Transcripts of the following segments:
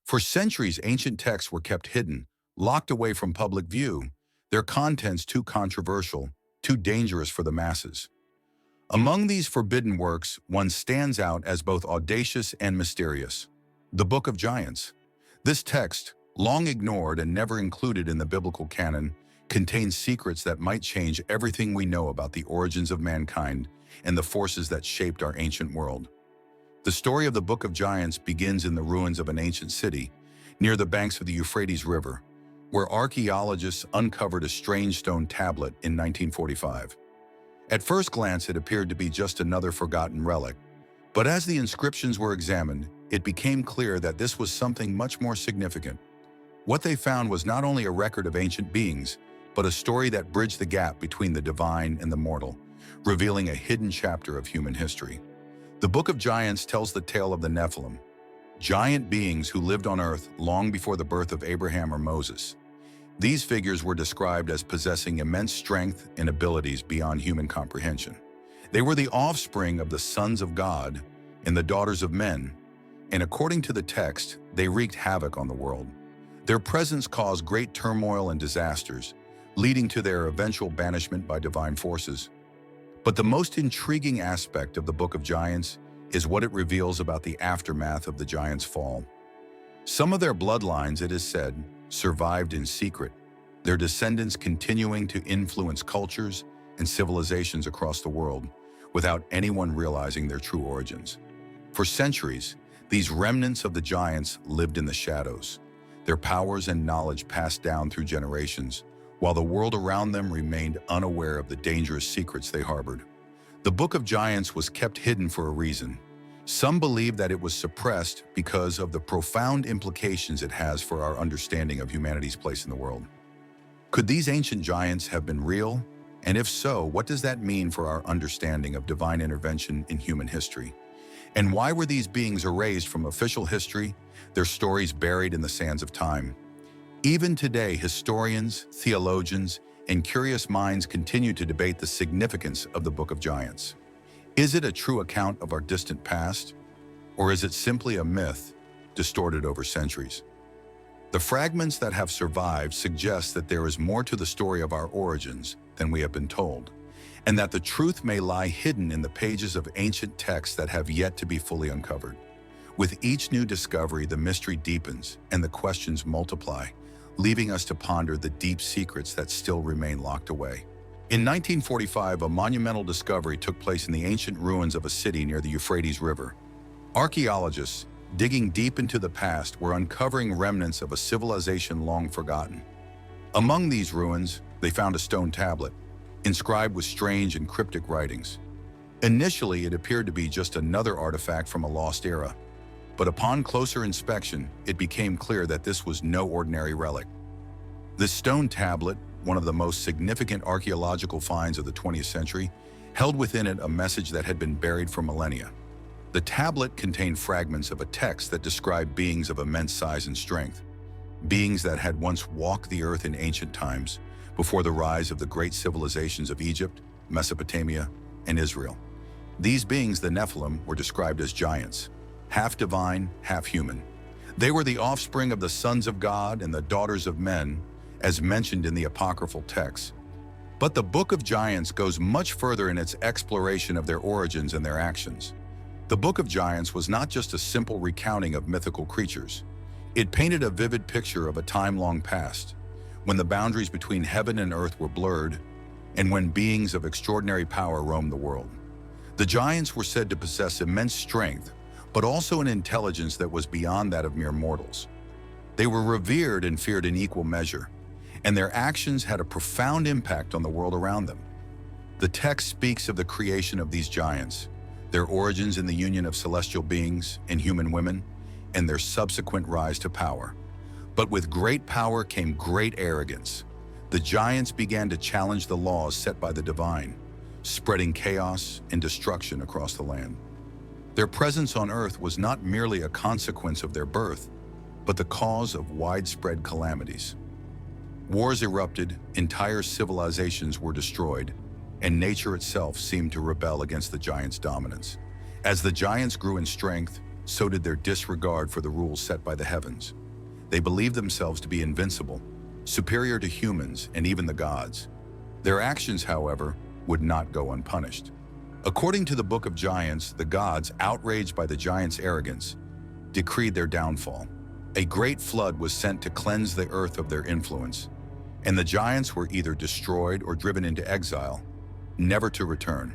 For centuries, ancient texts were kept hidden, locked away from public view, their contents too controversial, too dangerous for the masses. Among these forbidden works, one stands out as both audacious and mysterious: the Book of Giants. This text, long ignored and never included in the biblical canon, contains secrets that might change everything we know about the origins of mankind and the forces that shaped our ancient world. The story of the Book of Giants begins in the ruins of an ancient city, near the banks of the Euphrates River, where archaeologists uncovered a strange stone tablet in 1945. At first glance, it appeared to be just another forgotten relic, but as the inscriptions were examined, it became clear that this was something much more significant. What they found was not only a record of ancient beings, but a story that bridged the gap between the divine and the mortal, revealing a hidden chapter of human history. The Book of Giants tells the tale of the Nephilim, giant beings who lived on earth long before the birth of Abraham or Moses. These figures were described as possessing immense strength and abilities beyond human comprehension. They were the offspring of the sons of God and the daughters of men, and according to the text, they wreaked havoc on the world. Their presence caused great turmoil and disasters, leading to their eventual banishment by divine forces. But the most intriguing aspect of the Book of Giants is what it reveals about the aftermath of the giants' fall. Some of their bloodlines, it is said, survived in secret, their descendants continuing to influence cultures and civilizations across the world without anyone realizing their true origins. For centuries, these remnants of the giants lived in the shadows, their powers and knowledge passed down through generations, while the world around them remained unaware of the dangerous secrets they harbored. The Book of Giants was kept hidden for a reason. Some believe that it was suppressed because of the profound implications it has for our understanding of humanity's place in the world. Could these ancient giants have been real? And if so, what does that mean for our understanding of divine intervention in human history? And why were these beings erased from official history, their stories buried in the sands of time? Even today, historians, theologians, and curious minds continue to debate the significance of the Book of Giants. Is it a true account of our distant past, or is it simply a myth distorted over centuries? The fragments that have survived suggest that there is more to the story of our origins than we have been told, and that the truth may lie hidden in the pages of ancient texts that have yet to be fully uncovered. With each new discovery, the mystery deepens and the questions multiply, leaving us to ponder the deep secrets that still remain locked away. In 1945, a monumental discovery took place in the ancient ruins of a city near the Euphrates River. Archaeologists, digging deep into the past, were uncovering remnants of a civilization long forgotten. Among these ruins, they found a stone tablet, inscribed with strange and cryptic writings. Initially, it appeared to be just another artifact from a lost era, but upon closer inspection, it became clear that this was no ordinary relic. This stone tablet, one of the most significant archaeological finds of the 20th century, held within it a message that had been buried for millennia. The tablet contained fragments of a text that described beings of immense size and strength, beings that had once walked the earth in ancient times, before the rise of the great civilizations of Egypt, Mesopotamia, and Israel. These beings, the Nephilim, were described as giants, half divine, half human. They were the offspring of the sons of God and the daughters of men, as mentioned in the apocryphal texts. But the Book of Giants goes much further in its exploration of their origins and their actions. The Book of Giants was not just a simple recounting of mythical creatures. It painted a vivid picture of a time long past, when the boundaries between heaven and earth were blurred, and when beings of extraordinary power roamed the world. The giants were said to possess immense strength, but also an intelligence that was beyond that of mere mortals. They were revered and feared in equal measure, and their actions had a profound impact on the world around them. The text speaks of the creation of these giants, their origins in the union of celestial beings and human women, and their subsequent rise to power. But with great power came great arrogance. The giants began to challenge the laws set by the divine, spreading chaos and destruction across the land. Their presence on earth was not merely a consequence of their birth, but the cause of widespread calamities. Wars erupted, entire civilizations were destroyed, and nature itself seemed to rebel against the giants' dominance. As the giants grew in strength, so did their disregard for the rules set by the heavens. They believed themselves to be invincible, superior to humans and even the gods. Their actions, however, would not go unpunished. According to the Book of Giants, the gods, outraged by the giants' arrogance, decreed their downfall. A great flood was sent to cleanse the earth of their influence, and the giants were either destroyed or driven into exile, never to return.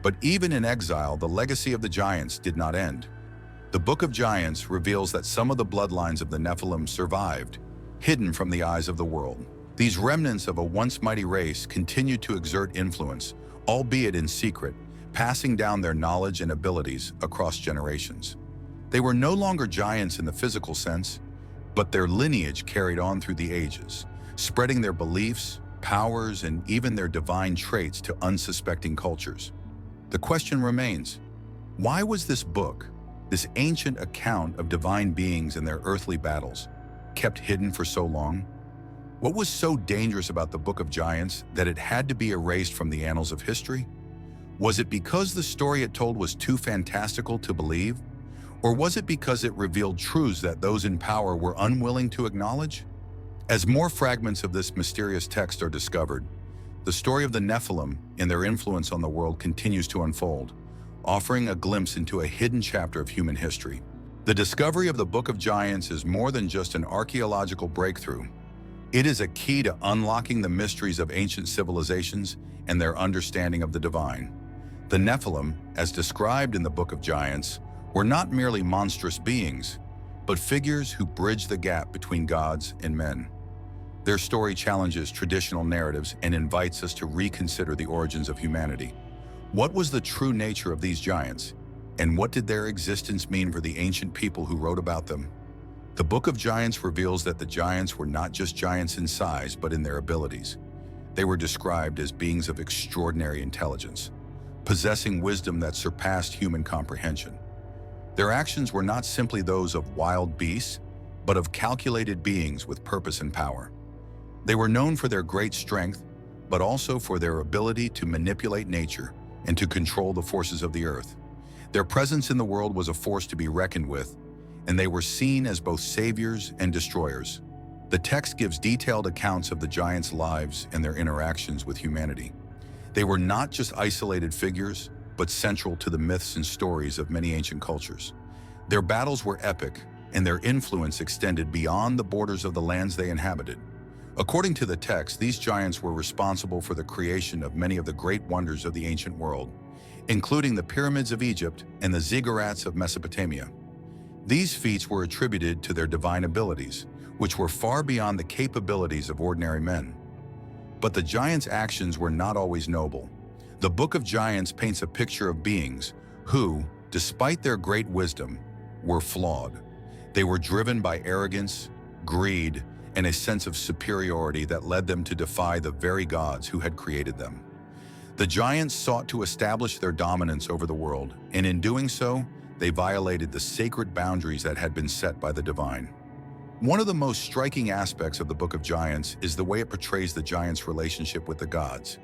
But even in exile, the legacy of the giants did not end. The Book of Giants reveals that some of the bloodlines of the Nephilim survived, hidden from the eyes of the world. These remnants of a once mighty race continued to exert influence, albeit in secret, passing down their knowledge and abilities across generations. They were no longer giants in the physical sense, but their lineage carried on through the ages, spreading their beliefs, powers, and even their divine traits to unsuspecting cultures. The question remains, why was this book, this ancient account of divine beings and their earthly battles, kept hidden for so long? What was so dangerous about the Book of Giants that it had to be erased from the annals of history? Was it because the story it told was too fantastical to believe? Or was it because it revealed truths that those in power were unwilling to acknowledge? As more fragments of this mysterious text are discovered, the story of the Nephilim and their influence on the world continues to unfold, offering a glimpse into a hidden chapter of human history. The discovery of the Book of Giants is more than just an archaeological breakthrough. It is a key to unlocking the mysteries of ancient civilizations and their understanding of the divine. The Nephilim, as described in the Book of Giants, were not merely monstrous beings, but figures who bridged the gap between gods and men. Their story challenges traditional narratives and invites us to reconsider the origins of humanity. What was the true nature of these giants, and what did their existence mean for the ancient people who wrote about them? The Book of Giants reveals that the giants were not just giants in size, but in their abilities. They were described as beings of extraordinary intelligence, possessing wisdom that surpassed human comprehension. Their actions were not simply those of wild beasts, but of calculated beings with purpose and power. They were known for their great strength, but also for their ability to manipulate nature and to control the forces of the earth. Their presence in the world was a force to be reckoned with, and they were seen as both saviors and destroyers. The text gives detailed accounts of the giants' lives and their interactions with humanity. They were not just isolated figures, but central to the myths and stories of many ancient cultures. Their battles were epic, and their influence extended beyond the borders of the lands they inhabited. According to the text, these giants were responsible for the creation of many of the great wonders of the ancient world, including the pyramids of Egypt and the ziggurats of Mesopotamia. These feats were attributed to their divine abilities, which were far beyond the capabilities of ordinary men. But the giants' actions were not always noble. The Book of Giants paints a picture of beings who, despite their great wisdom, were flawed. They were driven by arrogance, greed, and a sense of superiority that led them to defy the very gods who had created them. The giants sought to establish their dominance over the world, and in doing so, they violated the sacred boundaries that had been set by the divine. One of the most striking aspects of the Book of Giants is the way it portrays the giants' relationship with the gods.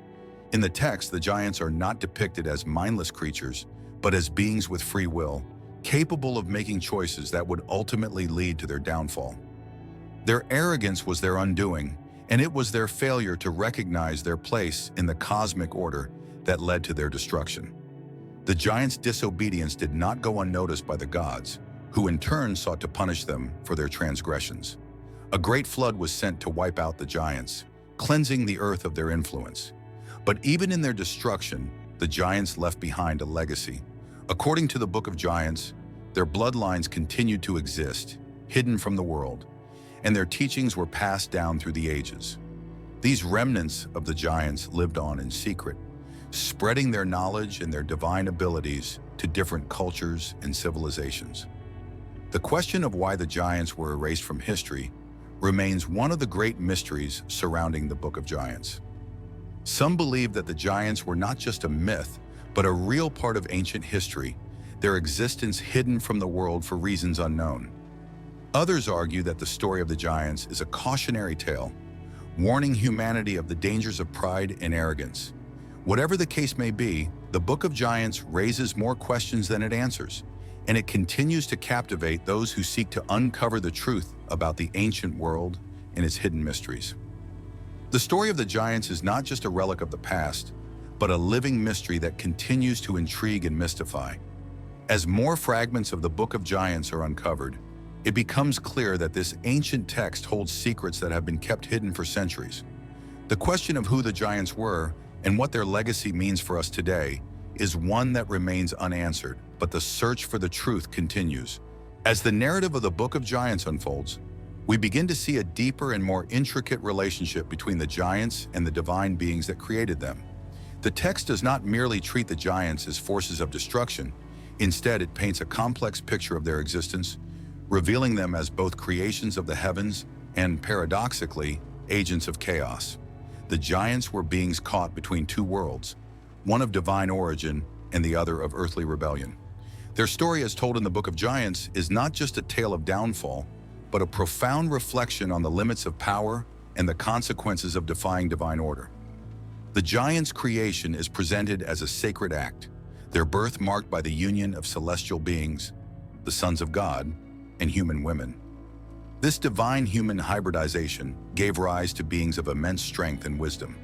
In the text, the giants are not depicted as mindless creatures, but as beings with free will, capable of making choices that would ultimately lead to their downfall. Their arrogance was their undoing, and it was their failure to recognize their place in the cosmic order that led to their destruction. The giants' disobedience did not go unnoticed by the gods, who in turn sought to punish them for their transgressions. A great flood was sent to wipe out the giants, cleansing the earth of their influence. But even in their destruction, the giants left behind a legacy. According to the Book of Giants, their bloodlines continued to exist, hidden from the world, and their teachings were passed down through the ages. These remnants of the giants lived on in secret, spreading their knowledge and their divine abilities to different cultures and civilizations. The question of why the giants were erased from history remains one of the great mysteries surrounding the Book of Giants. Some believe that the giants were not just a myth, but a real part of ancient history, their existence hidden from the world for reasons unknown. Others argue that the story of the giants is a cautionary tale, warning humanity of the dangers of pride and arrogance. Whatever the case may be, the Book of Giants raises more questions than it answers, and it continues to captivate those who seek to uncover the truth about the ancient world and its hidden mysteries. The story of the giants is not just a relic of the past, but a living mystery that continues to intrigue and mystify. As more fragments of the Book of Giants are uncovered, it becomes clear that this ancient text holds secrets that have been kept hidden for centuries. The question of who the giants were and what their legacy means for us today is one that remains unanswered, but the search for the truth continues. As the narrative of the Book of Giants unfolds, we begin to see a deeper and more intricate relationship between the giants and the divine beings that created them. The text does not merely treat the giants as forces of destruction. Instead, it paints a complex picture of their existence, revealing them as both creations of the heavens and, paradoxically, agents of chaos. The giants were beings caught between two worlds, one of divine origin and the other of earthly rebellion. Their story, as told in the Book of Giants, is not just a tale of downfall, but a profound reflection on the limits of power and the consequences of defying divine order. The giants' creation is presented as a sacred act, their birth marked by the union of celestial beings, the sons of God, and human women. This divine-human hybridization gave rise to beings of immense strength and wisdom.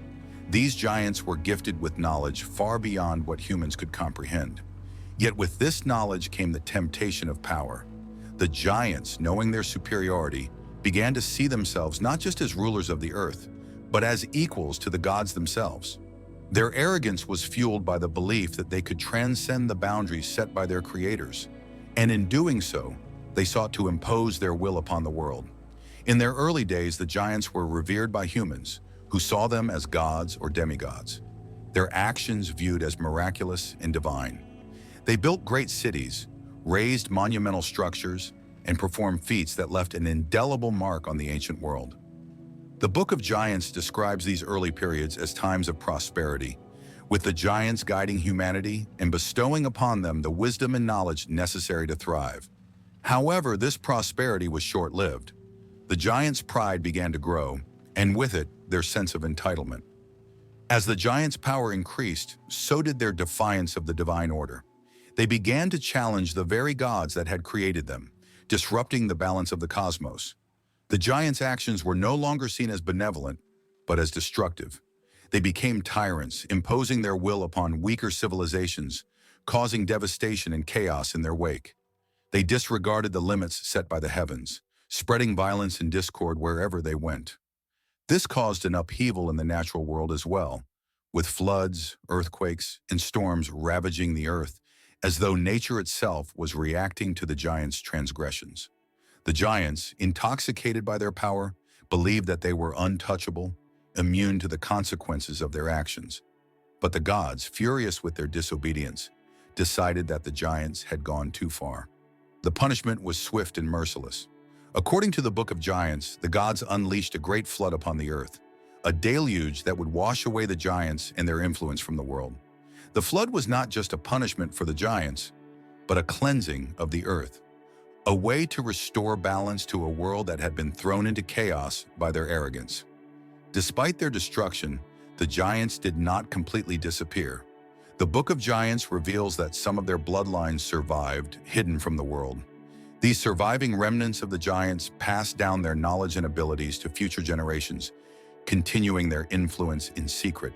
These giants were gifted with knowledge far beyond what humans could comprehend. Yet with this knowledge came the temptation of power. The giants, knowing their superiority, began to see themselves not just as rulers of the earth, but as equals to the gods themselves. Their arrogance was fueled by the belief that they could transcend the boundaries set by their creators, and in doing so, they sought to impose their will upon the world. In their early days, the giants were revered by humans, who saw them as gods or demigods, their actions viewed as miraculous and divine. They built great cities, raised monumental structures, and performed feats that left an indelible mark on the ancient world. The Book of Giants describes these early periods as times of prosperity, with the giants guiding humanity and bestowing upon them the wisdom and knowledge necessary to thrive. However, this prosperity was short-lived. The giants' pride began to grow, and with it, their sense of entitlement. As the giants' power increased, so did their defiance of the divine order. They began to challenge the very gods that had created them, disrupting the balance of the cosmos. The giants' actions were no longer seen as benevolent, but as destructive. They became tyrants, imposing their will upon weaker civilizations, causing devastation and chaos in their wake. They disregarded the limits set by the heavens, spreading violence and discord wherever they went. This caused an upheaval in the natural world as well, with floods, earthquakes, and storms ravaging the earth, as though nature itself was reacting to the giants' transgressions. The giants, intoxicated by their power, believed that they were untouchable, immune to the consequences of their actions. But the gods, furious with their disobedience, decided that the giants had gone too far. The punishment was swift and merciless. According to the Book of Giants, the gods unleashed a great flood upon the earth, a deluge that would wash away the giants and their influence from the world. The flood was not just a punishment for the giants, but a cleansing of the earth, a way to restore balance to a world that had been thrown into chaos by their arrogance. Despite their destruction, the giants did not completely disappear. The Book of Giants reveals that some of their bloodlines survived, hidden from the world. These surviving remnants of the giants passed down their knowledge and abilities to future generations, continuing their influence in secret.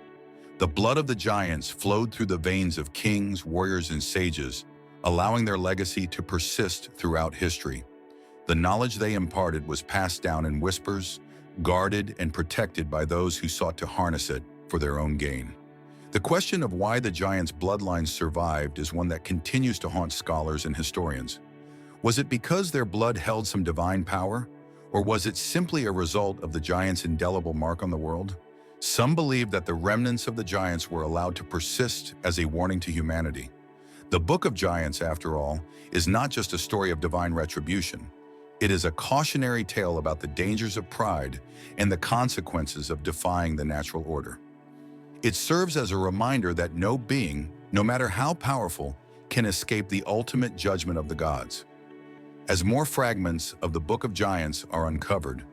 The blood of the giants flowed through the veins of kings, warriors, and sages, allowing their legacy to persist throughout history. The knowledge they imparted was passed down in whispers, guarded and protected by those who sought to harness it for their own gain. The question of why the giants' bloodlines survived is one that continues to haunt scholars and historians. Was it because their blood held some divine power, or was it simply a result of the giants' indelible mark on the world? Some believe that the remnants of the giants were allowed to persist as a warning to humanity. The Book of Giants, after all, is not just a story of divine retribution. It is a cautionary tale about the dangers of pride and the consequences of defying the natural order. It serves as a reminder that no being, no matter how powerful, can escape the ultimate judgment of the gods. As more fragments of the Book of Giants are uncovered,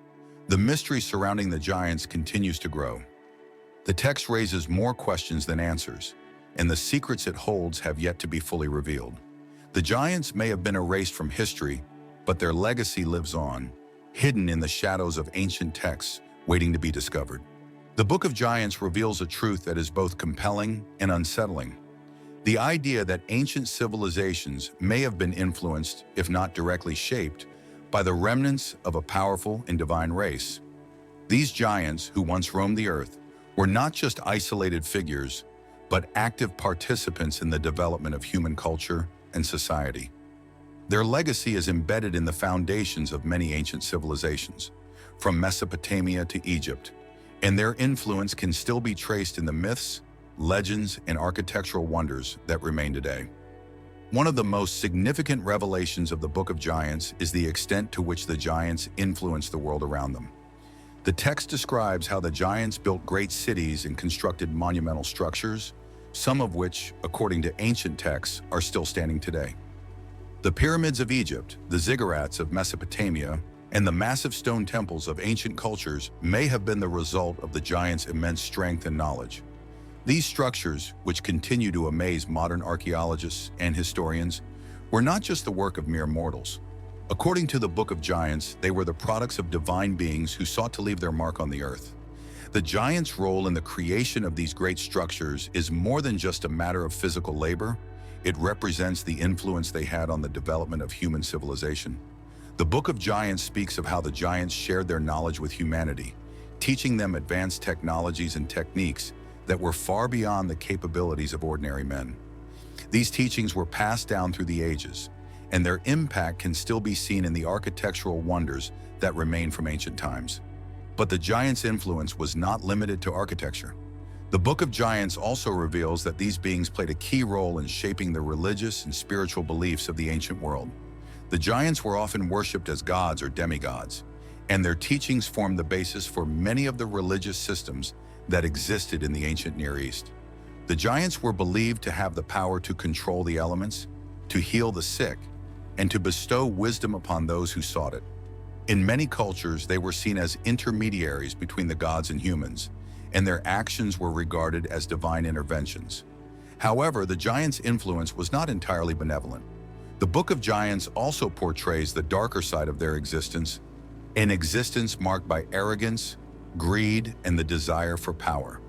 the mystery surrounding the giants continues to grow. The text raises more questions than answers, and the secrets it holds have yet to be fully revealed. The giants may have been erased from history, but their legacy lives on, hidden in the shadows of ancient texts waiting to be discovered. The Book of Giants reveals a truth that is both compelling and unsettling. The idea that ancient civilizations may have been influenced, if not directly shaped, by the remnants of a powerful and divine race. These giants, who once roamed the earth, were not just isolated figures, but active participants in the development of human culture and society. Their legacy is embedded in the foundations of many ancient civilizations, from Mesopotamia to Egypt, and their influence can still be traced in the myths, legends, and architectural wonders that remain today. One of the most significant revelations of the Book of Giants is the extent to which the giants influenced the world around them. The text describes how the giants built great cities and constructed monumental structures, some of which, according to ancient texts, are still standing today. The pyramids of Egypt, the ziggurats of Mesopotamia, and the massive stone temples of ancient cultures may have been the result of the giants' immense strength and knowledge. These structures, which continue to amaze modern archaeologists and historians, were not just the work of mere mortals. According to the Book of Giants, they were the products of divine beings who sought to leave their mark on the earth. The giants' role in the creation of these great structures is more than just a matter of physical labor. It represents the influence they had on the development of human civilization. The Book of Giants speaks of how the giants shared their knowledge with humanity, teaching them advanced technologies and techniques that were far beyond the capabilities of ordinary men. These teachings were passed down through the ages, and their impact can still be seen in the architectural wonders that remain from ancient times. But the giants' influence was not limited to architecture. The Book of Giants also reveals that these beings played a key role in shaping the religious and spiritual beliefs of the ancient world. The giants were often worshipped as gods or demigods, and their teachings formed the basis for many of the religious systems that existed in the ancient Near East. The giants were believed to have the power to control the elements, to heal the sick, and to bestow wisdom upon those who sought it. In many cultures, they were seen as intermediaries between the gods and humans, and their actions were regarded as divine interventions. However, the giants' influence was not entirely benevolent. The Book of Giants also portrays the darker side of their existence, an existence marked by arrogance, greed, and the desire for power.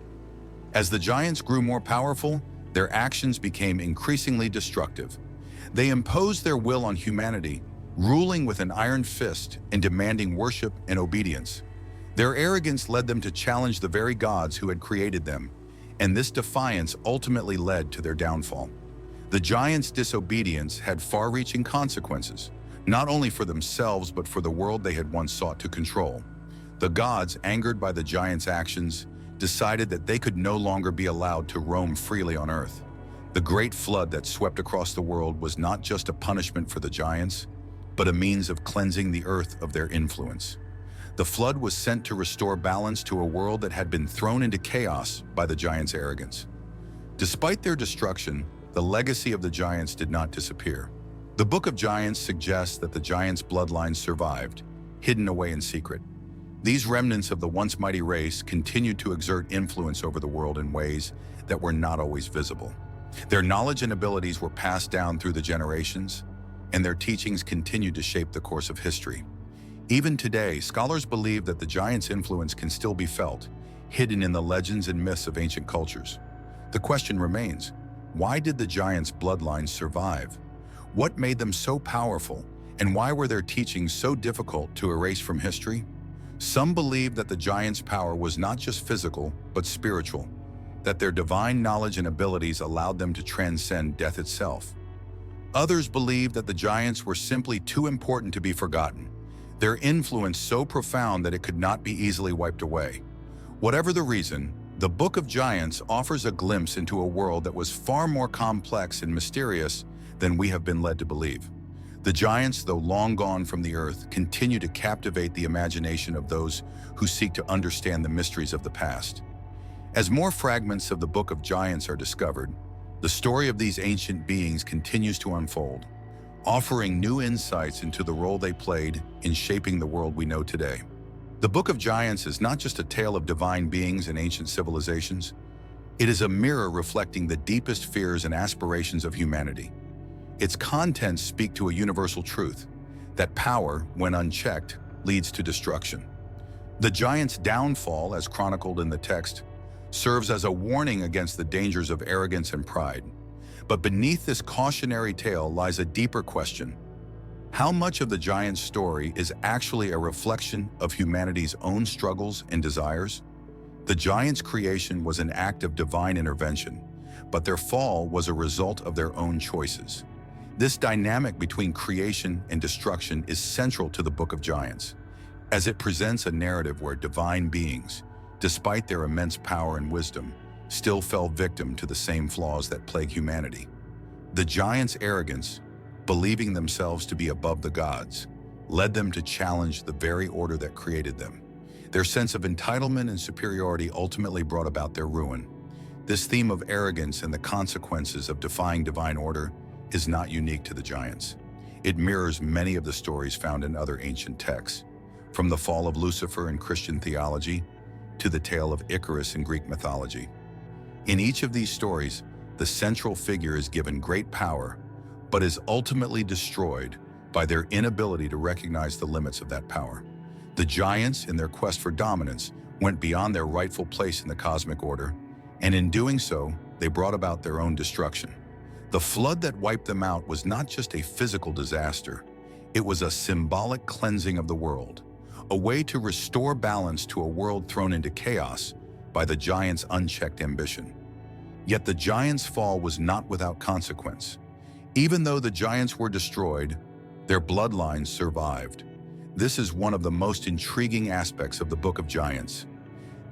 As the giants grew more powerful, their actions became increasingly destructive. They imposed their will on humanity, ruling with an iron fist and demanding worship and obedience. Their arrogance led them to challenge the very gods who had created them, and this defiance ultimately led to their downfall. The giants' disobedience had far-reaching consequences, not only for themselves but for the world they had once sought to control. The gods, angered by the giants' actions, decided that they could no longer be allowed to roam freely on earth. The great flood that swept across the world was not just a punishment for the giants, but a means of cleansing the earth of their influence. The flood was sent to restore balance to a world that had been thrown into chaos by the giants' arrogance. Despite their destruction, the legacy of the giants did not disappear. The Book of Giants suggests that the giants' bloodlines survived, hidden away in secret. These remnants of the once mighty race continued to exert influence over the world in ways that were not always visible. Their knowledge and abilities were passed down through the generations, and their teachings continued to shape the course of history. Even today, scholars believe that the giants' influence can still be felt, hidden in the legends and myths of ancient cultures. The question remains, why did the giants' bloodlines survive? What made them so powerful, and why were their teachings so difficult to erase from history? Some believe that the giants' power was not just physical, but spiritual, that their divine knowledge and abilities allowed them to transcend death itself. Others believe that the giants were simply too important to be forgotten, their influence so profound that it could not be easily wiped away. Whatever the reason, the Book of Giants offers a glimpse into a world that was far more complex and mysterious than we have been led to believe. The giants, though long gone from the earth, continue to captivate the imagination of those who seek to understand the mysteries of the past. As more fragments of the Book of Giants are discovered, the story of these ancient beings continues to unfold, offering new insights into the role they played in shaping the world we know today. The Book of Giants is not just a tale of divine beings and ancient civilizations. It is a mirror reflecting the deepest fears and aspirations of humanity. Its contents speak to a universal truth, that power, when unchecked, leads to destruction. The giant's downfall, as chronicled in the text, serves as a warning against the dangers of arrogance and pride. But beneath this cautionary tale lies a deeper question. How much of the giant's story is actually a reflection of humanity's own struggles and desires? The giant's creation was an act of divine intervention, but their fall was a result of their own choices. This dynamic between creation and destruction is central to the Book of Giants, as it presents a narrative where divine beings, despite their immense power and wisdom, still fell victim to the same flaws that plague humanity. The giants' arrogance, believing themselves to be above the gods, led them to challenge the very order that created them. Their sense of entitlement and superiority ultimately brought about their ruin. This theme of arrogance and the consequences of defying divine order is not unique to the giants. It mirrors many of the stories found in other ancient texts, from the fall of Lucifer in Christian theology to the tale of Icarus in Greek mythology. In each of these stories, the central figure is given great power, but is ultimately destroyed by their inability to recognize the limits of that power. The giants, in their quest for dominance, went beyond their rightful place in the cosmic order, and in doing so, they brought about their own destruction. The flood that wiped them out was not just a physical disaster, it was a symbolic cleansing of the world, a way to restore balance to a world thrown into chaos by the giants' unchecked ambition. Yet the giants' fall was not without consequence. Even though the giants were destroyed, their bloodlines survived. This is one of the most intriguing aspects of the Book of Giants.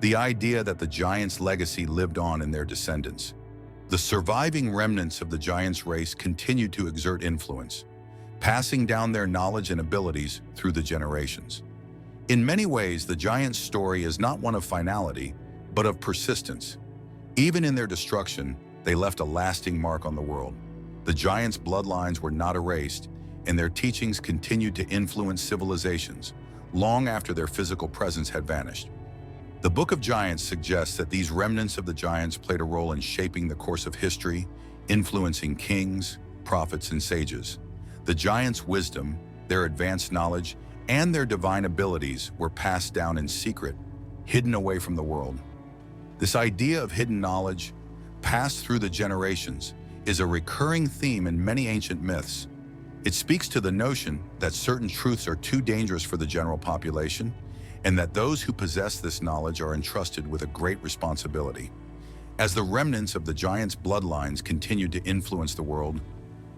The idea that the giants' legacy lived on in their descendants. The surviving remnants of the giants' race continued to exert influence, passing down their knowledge and abilities through the generations. In many ways, the giants' story is not one of finality, but of persistence. Even in their destruction, they left a lasting mark on the world. The giants' bloodlines were not erased, and their teachings continued to influence civilizations long after their physical presence had vanished. The Book of Giants suggests that these remnants of the giants played a role in shaping the course of history, influencing kings, prophets, and sages. The giants' wisdom, their advanced knowledge, and their divine abilities were passed down in secret, hidden away from the world. This idea of hidden knowledge, passed through the generations, is a recurring theme in many ancient myths. It speaks to the notion that certain truths are too dangerous for the general population, and that those who possess this knowledge are entrusted with a great responsibility. As the remnants of the giants' bloodlines continued to influence the world,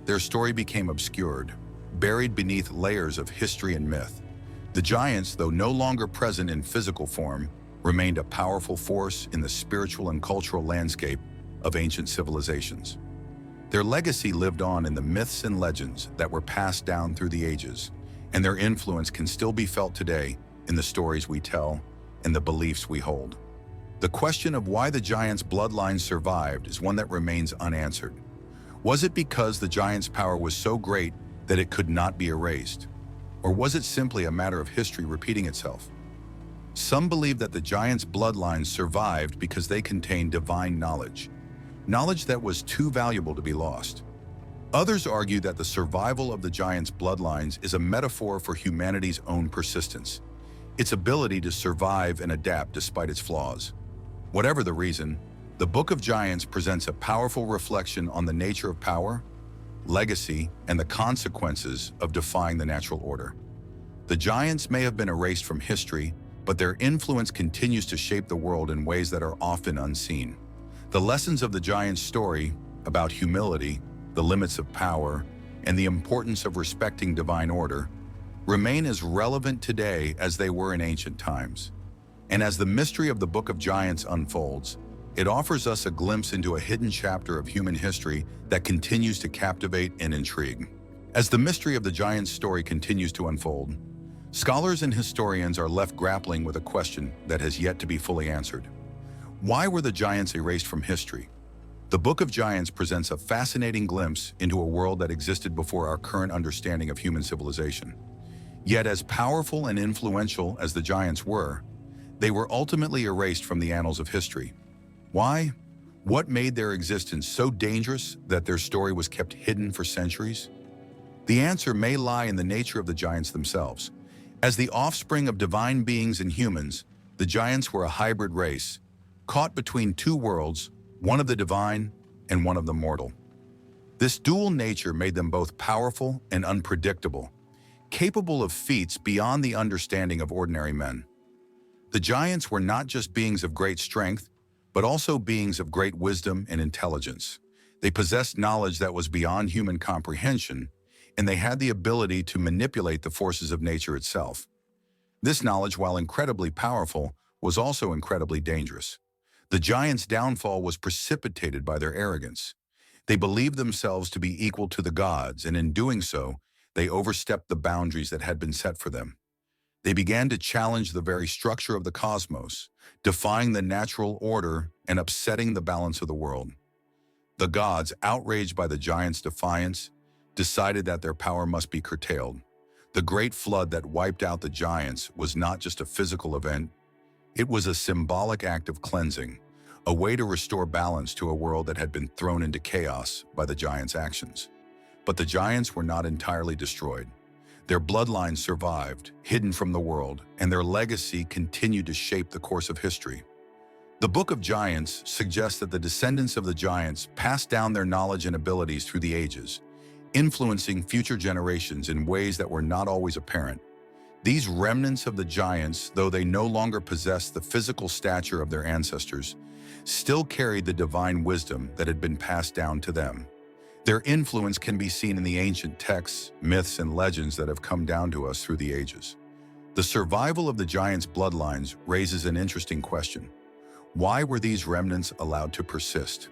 their story became obscured, buried beneath layers of history and myth. The giants, though no longer present in physical form, remained a powerful force in the spiritual and cultural landscape of ancient civilizations. Their legacy lived on in the myths and legends that were passed down through the ages, and their influence can still be felt today in the stories we tell and the beliefs we hold. The question of why the giants' bloodline survived is one that remains unanswered. Was it because the giants' power was so great that it could not be erased? Or was it simply a matter of history repeating itself? Some believe that the giants' bloodlines survived because they contained divine knowledge that was too valuable to be lost. Others argue that the survival of the giants' bloodlines is a metaphor for humanity's own persistence, its ability to survive and adapt despite its flaws. Whatever the reason, the Book of Giants presents a powerful reflection on the nature of power, legacy, and the consequences of defying the natural order. The giants may have been erased from history, but their influence continues to shape the world in ways that are often unseen. The lessons of the giants' story about humility, the limits of power, and the importance of respecting divine order remain as relevant today as they were in ancient times. And as the mystery of the Book of Giants unfolds, it offers us a glimpse into a hidden chapter of human history that continues to captivate and intrigue. As the mystery of the giants' story continues to unfold, scholars and historians are left grappling with a question that has yet to be fully answered. Why were the giants erased from history? The Book of Giants presents a fascinating glimpse into a world that existed before our current understanding of human civilization. Yet as powerful and influential as the giants were, they were ultimately erased from the annals of history. Why? What made their existence so dangerous that their story was kept hidden for centuries? The answer may lie in the nature of the giants themselves. As the offspring of divine beings and humans, the giants were a hybrid race, caught between two worlds, one of the divine and one of the mortal. This dual nature made them both powerful and unpredictable, capable of feats beyond the understanding of ordinary men. The giants were not just beings of great strength, but also beings of great wisdom and intelligence. They possessed knowledge that was beyond human comprehension, and they had the ability to manipulate the forces of nature itself. This knowledge, while incredibly powerful, was also incredibly dangerous. The giants' downfall was precipitated by their arrogance. They believed themselves to be equal to the gods, and in doing so, they overstepped the boundaries that had been set for them. They began to challenge the very structure of the cosmos, defying the natural order and upsetting the balance of the world. The gods, outraged by the giants' defiance, decided that their power must be curtailed. The great flood that wiped out the giants was not just a physical event, it was a symbolic act of cleansing, a way to restore balance to a world that had been thrown into chaos by the giants' actions. But the giants were not entirely destroyed. Their bloodlines survived, hidden from the world, and their legacy continued to shape the course of history. The Book of Giants suggests that the descendants of the giants passed down their knowledge and abilities through the ages, influencing future generations in ways that were not always apparent. These remnants of the giants, though they no longer possessed the physical stature of their ancestors, still carried the divine wisdom that had been passed down to them. Their influence can be seen in the ancient texts, myths, and legends that have come down to us through the ages. The survival of the giants' bloodlines raises an interesting question. Why were these remnants allowed to persist?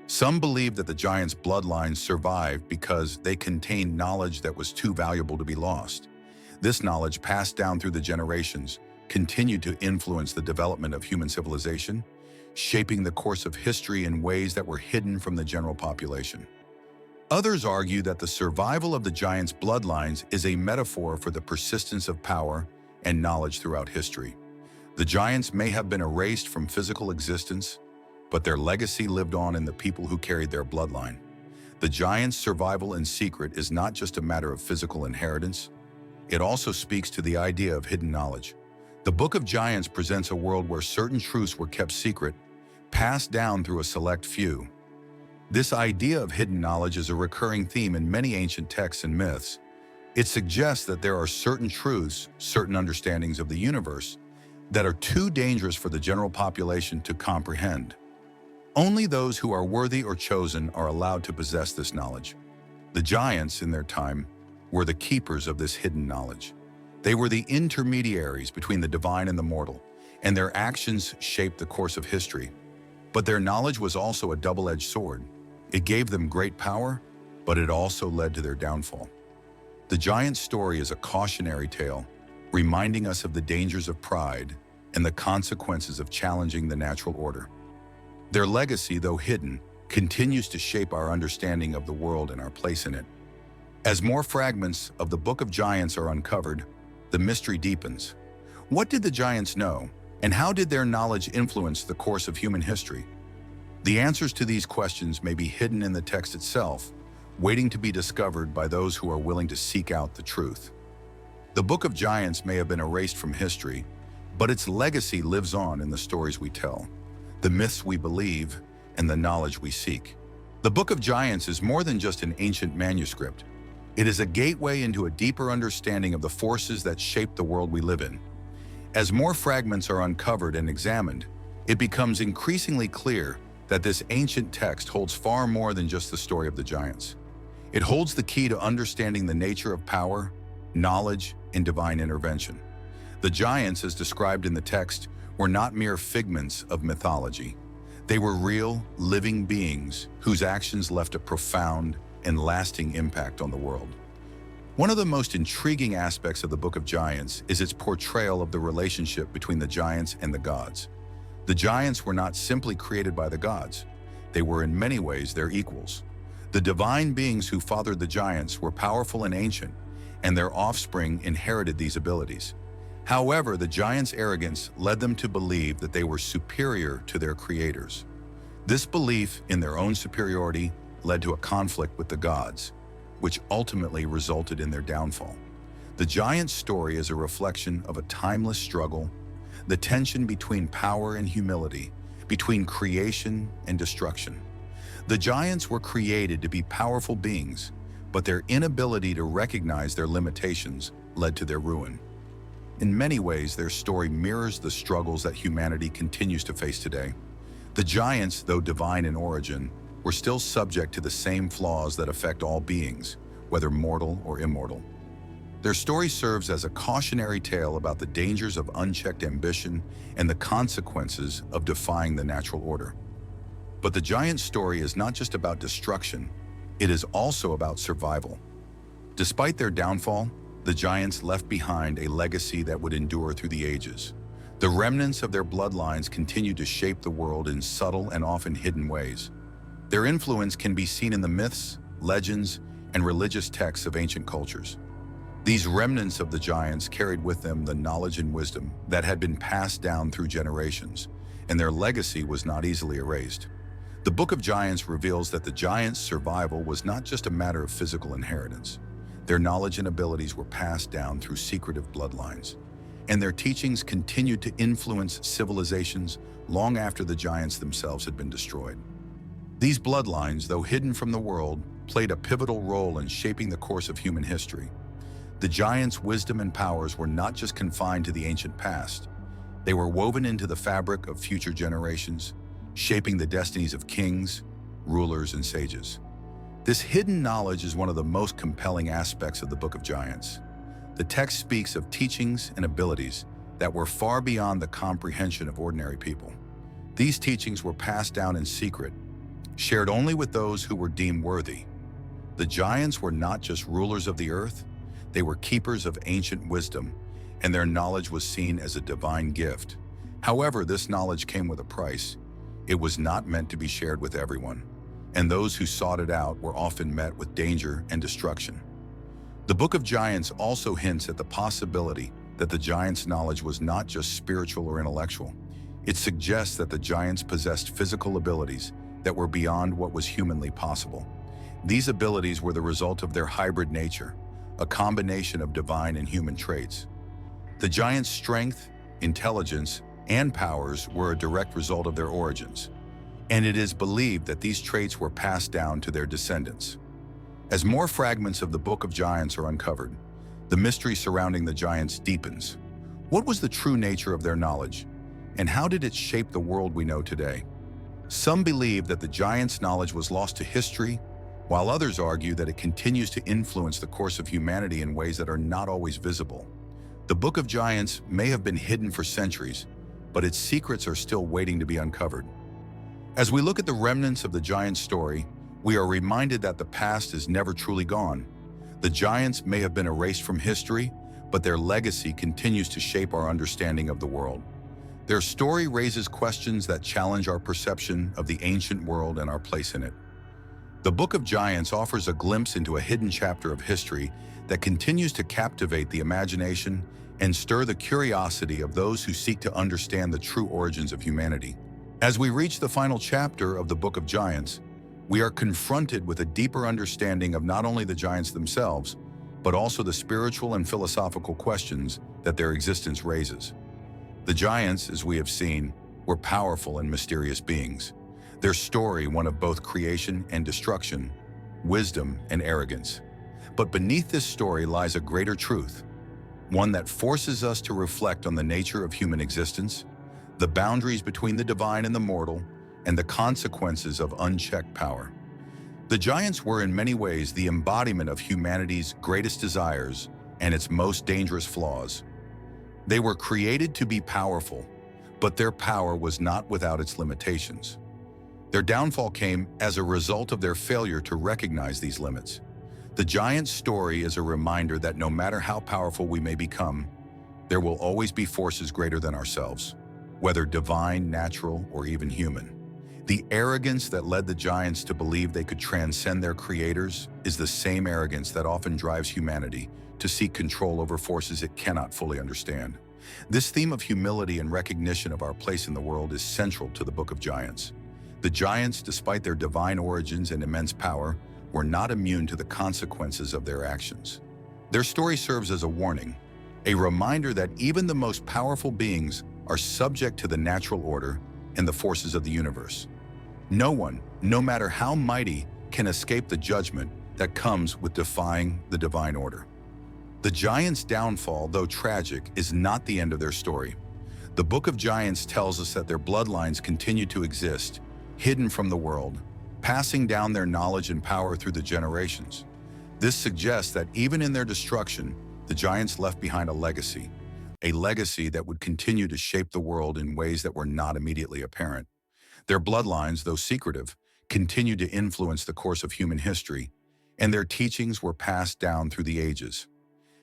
Some believe that the giants' bloodlines survived because they contained knowledge that was too valuable to be lost. This knowledge, passed down through the generations, continued to influence the development of human civilization, shaping the course of history in ways that were hidden from the general population. Others argue that the survival of the giants' bloodlines is a metaphor for the persistence of power and knowledge throughout history. The giants may have been erased from physical existence, but their legacy lived on in the people who carried their bloodline. The giants' survival in secret is not just a matter of physical inheritance, it also speaks to the idea of hidden knowledge. The Book of Giants presents a world where certain truths were kept secret, passed down through a select few. This idea of hidden knowledge is a recurring theme in many ancient texts and myths. It suggests that there are certain truths, certain understandings of the universe, that are too dangerous for the general population to comprehend. Only those who are worthy or chosen are allowed to possess this knowledge. The giants, in their time, were the keepers of this hidden knowledge. They were the intermediaries between the divine and the mortal, and their actions shaped the course of history. But their knowledge was also a double-edged sword. It gave them great power, but it also led to their downfall. The giant story is a cautionary tale, reminding us of the dangers of pride and the consequences of challenging the natural order. Their legacy, though hidden, continues to shape our understanding of the world and our place in it. As more fragments of the Book of Giants are uncovered, the mystery deepens. What did the giants know, and how did their knowledge influence the course of human history? The answers to these questions may be hidden in the text itself, waiting to be discovered by those who are willing to seek out the truth. The Book of Giants may have been erased from history, but its legacy lives on in the stories we tell, the myths we believe, and the knowledge we seek. The Book of Giants is more than just an ancient manuscript. It is a gateway into a deeper understanding of the forces that shape the world we live in. As more fragments are uncovered and examined, it becomes increasingly clear that this ancient text holds far more than just the story of the giants. It holds the key to understanding the nature of power, knowledge, and divine intervention. The giants, as described in the text, were not mere figments of mythology. They were real, living beings whose actions left a profound and lasting impact on the world. One of the most intriguing aspects of the Book of Giants is its portrayal of the relationship between the giants and the gods. The giants were not simply created by the gods. They were in many ways their equals. The divine beings who fathered the giants were powerful and ancient, and their offspring inherited these abilities. However, the giants' arrogance led them to believe that they were superior to their creators. This belief in their own superiority led to a conflict with the gods, which ultimately resulted in their downfall. The giant's story is a reflection of a timeless struggle, the tension between power and humility, between creation and destruction. The giants were created to be powerful beings, but their inability to recognize their limitations led to their ruin. In many ways, their story mirrors the struggles that humanity continues to face today. The giants, though divine in origin, were still subject to the same flaws that affect all beings, whether mortal or immortal. Their story serves as a cautionary tale about the dangers of unchecked ambition and the consequences of defying the natural order. But the giant story is not just about destruction, it is also about survival. Despite their downfall, the giants left behind a legacy that would endure through the ages. The remnants of their bloodlines continue to shape the world in subtle and often hidden ways. Their influence can be seen in the myths, legends, and religious texts of ancient cultures. These remnants of the giants carried with them the knowledge and wisdom that had been passed down through generations, and their legacy was not easily erased. The Book of Giants reveals that the giants' survival was not just a matter of physical inheritance. Their knowledge and abilities were passed down through secretive bloodlines, and their teachings continued to influence civilizations long after the giants themselves had been destroyed. These bloodlines, though hidden from the world, played a pivotal role in shaping the course of human history. The giants' wisdom and powers were not just confined to the ancient past. They were woven into the fabric of future generations, shaping the destinies of kings, rulers, and sages. This hidden knowledge is one of the most compelling aspects of the Book of Giants. The text speaks of teachings and abilities that were far beyond the comprehension of ordinary people. These teachings were passed down in secret, shared only with those who were deemed worthy. The giants were not just rulers of the earth, they were keepers of ancient wisdom, and their knowledge was seen as a divine gift. However, this knowledge came with a price. It was not meant to be shared with everyone, and those who sought it out were often met with danger and destruction. The Book of Giants also hints at the possibility that the giants' knowledge was not just spiritual or intellectual. It suggests that the giants possessed physical abilities that were beyond what was humanly possible. These abilities were the result of their hybrid nature, a combination of divine and human traits. The giants' strength, intelligence, and powers were a direct result of their origins, and it is believed that these traits were passed down to their descendants. As more fragments of the Book of Giants are uncovered, the mystery surrounding the giants deepens. What was the true nature of their knowledge, and how did it shape the world we know today? Some believe that the giants' knowledge was lost to history, while others argue that it continues to influence the course of humanity in ways that are not always visible. The Book of Giants may have been hidden for centuries, but its secrets are still waiting to be uncovered. As we look at the remnants of the giant story, we are reminded that the past is never truly gone. The giants may have been erased from history, but their legacy continues to shape our understanding of the world. Their story raises questions that challenge our perception of the ancient world and our place in it. The Book of Giants offers a glimpse into a hidden chapter of history that continues to captivate the imagination and stir the curiosity of those who seek to understand the true origins of humanity. As we reach the final chapter of the Book of Giants, we are confronted with a deeper understanding of not only the giants themselves, but also the spiritual and philosophical questions that their existence raises. The giants, as we have seen, were powerful and mysterious beings. Their story one of both creation and destruction, wisdom and arrogance. But beneath this story lies a greater truth, one that forces us to reflect on the nature of human existence, the boundaries between the divine and the mortal, and the consequences of unchecked power. The giants were in many ways the embodiment of humanity's greatest desires and its most dangerous flaws. They were created to be powerful, but their power was not without its limitations. Their downfall came as a result of their failure to recognize these limits. The giant's story is a reminder that no matter how powerful we may become, there will always be forces greater than ourselves, whether divine, natural, or even human. The arrogance that led the giants to believe they could transcend their creators is the same arrogance that often drives humanity to seek control over forces it cannot fully understand. This theme of humility and recognition of our place in the world is central to the Book of Giants. The giants, despite their divine origins and immense power, were not immune to the consequences of their actions. Their story serves as a warning, a reminder that even the most powerful beings are subject to the natural order and the forces of the universe. No one, no matter how mighty, can escape the judgment that comes with defying the divine order. The giants' downfall, though tragic, is not the end of their story. The Book of Giants tells us that their bloodlines continue to exist, hidden from the world, passing down their knowledge and power through the generations. This suggests that even in their destruction, the giants left behind a legacy that would continue to shape the world in ways that were not immediately apparent. Their bloodlines, though secretive, continued to influence the course of human history, and their teachings were passed down through the ages.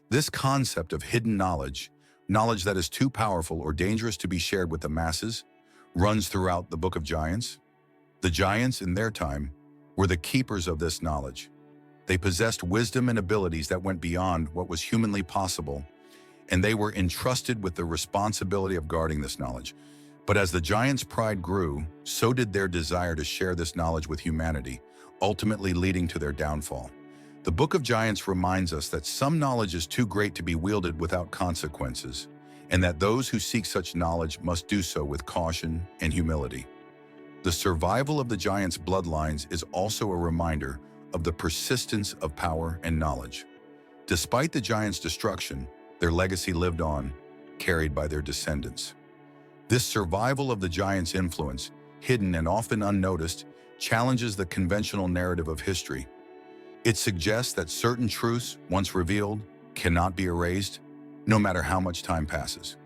This concept of hidden knowledge that is too powerful or dangerous to be shared with the masses, runs throughout the Book of Giants. The giants, in their time, were the keepers of this knowledge. They possessed wisdom and abilities that went beyond what was humanly possible, and they were entrusted with the responsibility of guarding this knowledge. But as the giants' pride grew, so did their desire to share this knowledge with humanity, ultimately leading to their downfall. The Book of Giants reminds us that some knowledge is too great to be wielded without consequences, and that those who seek such knowledge must do so with caution and humility. The survival of the giants' bloodlines is also a reminder of the persistence of power and knowledge. Despite the giants' destruction, their legacy lived on, carried by their descendants. This survival of the giants' influence, hidden and often unnoticed, challenges the conventional narrative of history. It suggests that certain truths, once revealed, cannot be erased, no matter how much time passes.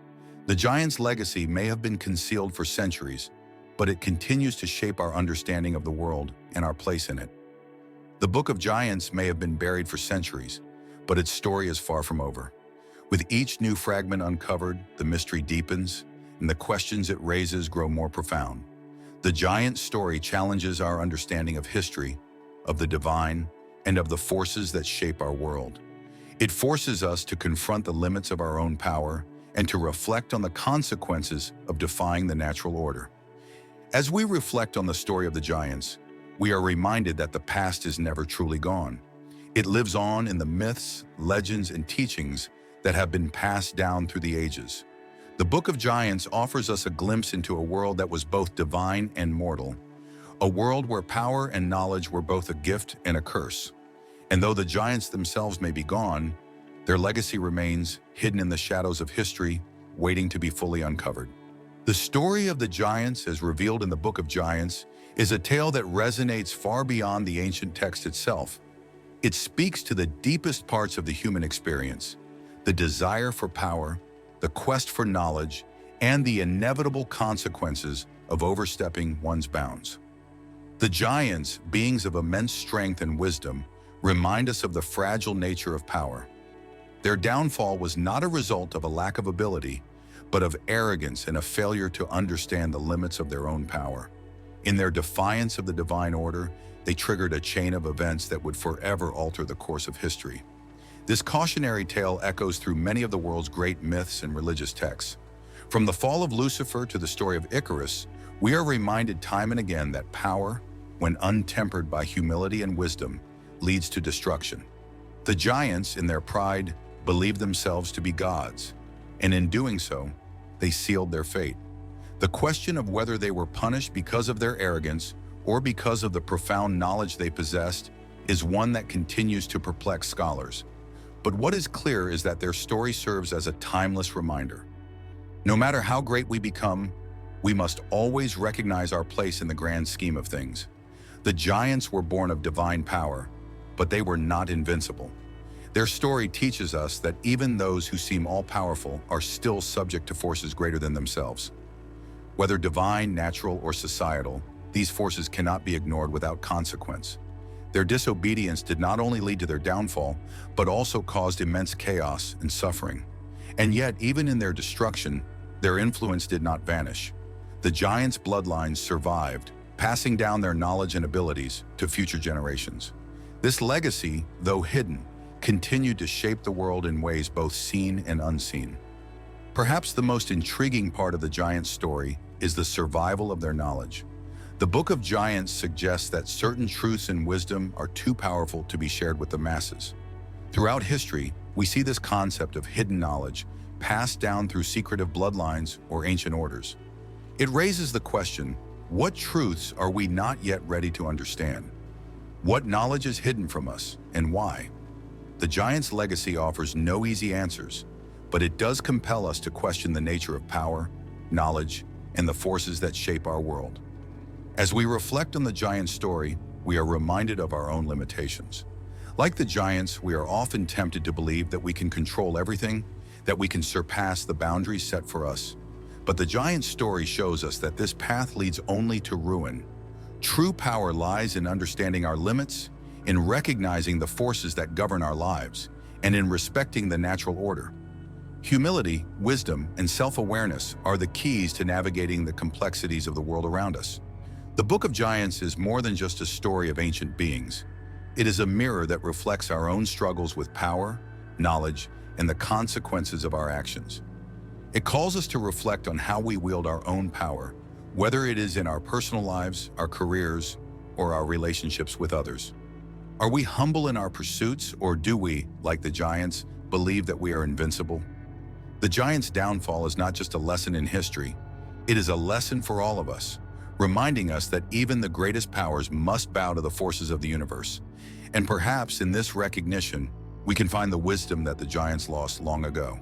The giants' legacy may have been concealed for centuries, but it continues to shape our understanding of the world and our place in it. The Book of Giants may have been buried for centuries, but its story is far from over. With each new fragment uncovered, the mystery deepens, and the questions it raises grow more profound. The giant story challenges our understanding of history, of the divine, and of the forces that shape our world. It forces us to confront the limits of our own power and to reflect on the consequences of defying the natural order. As we reflect on the story of the giants, we are reminded that the past is never truly gone. It lives on in the myths, legends, and teachings that have been passed down through the ages. The Book of Giants offers us a glimpse into a world that was both divine and mortal, a world where power and knowledge were both a gift and a curse. And though the giants themselves may be gone, their legacy remains hidden in the shadows of history, waiting to be fully uncovered. The story of the giants, as revealed in the Book of Giants, is a tale that resonates far beyond the ancient text itself. It speaks to the deepest parts of the human experience, the desire for power, the quest for knowledge, and the inevitable consequences of overstepping one's bounds. The giants, beings of immense strength and wisdom, remind us of the fragile nature of power. Their downfall was not a result of a lack of ability, but of arrogance and a failure to understand the limits of their own power. In their defiance of the divine order, they triggered a chain of events that would forever alter the course of history. This cautionary tale echoes through many of the world's great myths and religious texts. From the fall of Lucifer to the story of Icarus, we are reminded time and again that power, when untempered by humility and wisdom, leads to destruction. The giants, in their pride, believed themselves to be gods, and in doing so, they sealed their fate. The question of whether they were punished because of their arrogance or because of the profound knowledge they possessed is one that continues to perplex scholars. But what is clear is that their story serves as a timeless reminder. No matter how great we become, we must always recognize our place in the grand scheme of things. The giants were born of divine power, but they were not invincible. Their story teaches us that even those who seem all-powerful are still subject to forces greater than themselves. Whether divine, natural, or societal, these forces cannot be ignored without consequence. Their disobedience did not only lead to their downfall, but also caused immense chaos and suffering. And yet, even in their destruction, their influence did not vanish. The giants' bloodlines survived, passing down their knowledge and abilities to future generations. This legacy, though hidden, continued to shape the world in ways both seen and unseen. Perhaps the most intriguing part of the giants' story is the survival of their knowledge. The Book of Giants suggests that certain truths and wisdom are too powerful to be shared with the masses. Throughout history, we see this concept of hidden knowledge passed down through secretive bloodlines or ancient orders. It raises the question, what truths are we not yet ready to understand? What knowledge is hidden from us, and why? The Giants' legacy offers no easy answers, but it does compel us to question the nature of power, knowledge, and the forces that shape our world. As we reflect on the Giant story, we are reminded of our own limitations. Like the Giants, we are often tempted to believe that we can control everything, that we can surpass the boundaries set for us. But the Giant story shows us that this path leads only to ruin. True power lies in understanding our limits, in recognizing the forces that govern our lives, and in respecting the natural order. Humility, wisdom, and self-awareness are the keys to navigating the complexities of the world around us. The Book of Giants is more than just a story of ancient beings. It is a mirror that reflects our own struggles with power, knowledge, and the consequences of our actions. It calls us to reflect on how we wield our own power, whether it is in our personal lives, our careers, or our relationships with others. Are we humble in our pursuits, or do we, like the Giants, believe that we are invincible? The Giants' downfall is not just a lesson in history, it is a lesson for all of us, reminding us that even the greatest powers must bow to the forces of the universe. And perhaps in this recognition, we can find the wisdom that the Giants lost long ago.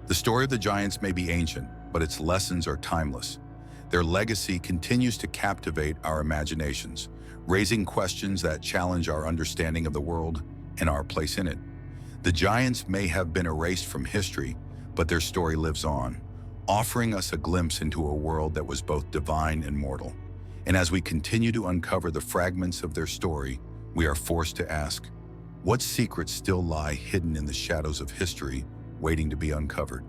The story of the Giants may be ancient, but its lessons are timeless. Their legacy continues to captivate our imaginations, raising questions that challenge our understanding of the world and our place in it. The Giants may have been erased from history, but their story lives on, offering us a glimpse into a world that was both divine and mortal. And as we continue to uncover the fragments of their story, we are forced to ask, what secrets still lie hidden in the shadows of history, waiting to be uncovered?